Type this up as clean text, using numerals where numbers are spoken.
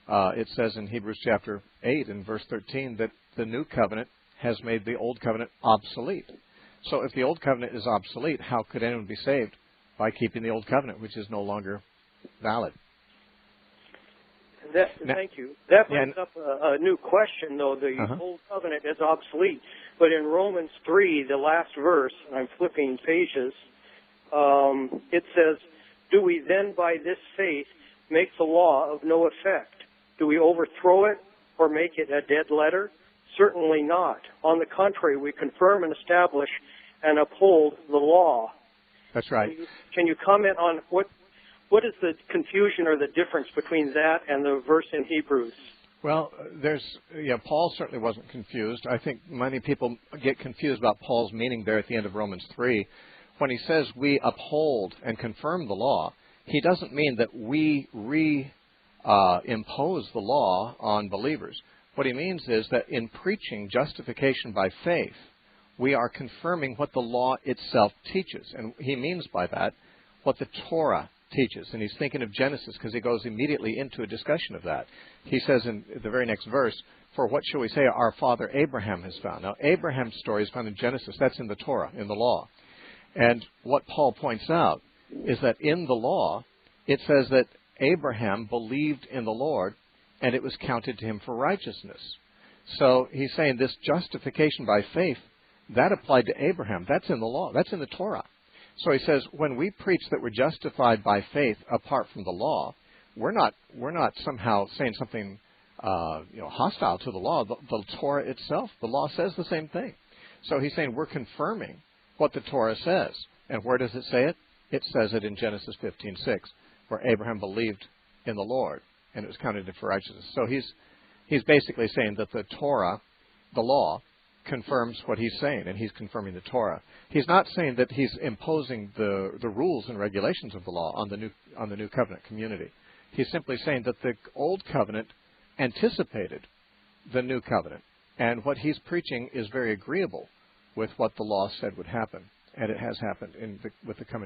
it says in Hebrews chapter 8 and verse 13 that the new covenant has made the old covenant obsolete. So if the old covenant is obsolete, how could anyone be saved? By keeping the old covenant, which is no longer valid. Thank you. That brings up a new question, though. The old covenant is obsolete. But in Romans 3, the last verse, and I'm flipping pages, it says, "Do we then by this faith make the law of no effect? Do we overthrow it or make it a dead letter? Certainly not. On the contrary, we confirm and establish and uphold the law." That's right. Can you comment on what is the confusion or the difference between that and the verse in Hebrews? Well, Paul certainly wasn't confused. I think many people get confused about Paul's meaning there at the end of Romans 3. When he says we uphold and confirm the law, he doesn't mean that we impose the law on believers. What he means is that in preaching justification by faith, we are confirming what the law itself teaches. And he means by that what the Torah teaches. And he's thinking of Genesis because he goes immediately into a discussion of that. He says in the very next verse, "For what shall we say our father Abraham has found?" Now, Abraham's story is found in Genesis. That's in the Torah, in the law. And what Paul points out is that in the law, it says that Abraham believed in the Lord and it was counted to him for righteousness. So he's saying this justification by faith, that applied to Abraham. That's in the law. That's in the Torah. So he says when we preach that we're justified by faith apart from the law, we're not somehow saying something hostile to the law. The Torah itself, the law says the same thing. So he's saying we're confirming what the Torah says. And where does it say it? It says it in Genesis 15:6, where Abraham believed in the Lord and it was counted for righteousness. So he's basically saying that the Torah, the law, confirms what he's saying, and he's confirming the Torah. He's not saying that he's imposing the rules and regulations of the law on the new covenant community. He's simply saying that the old covenant anticipated the new covenant, and what he's preaching is very agreeable with what the law said would happen, and it has happened with the coming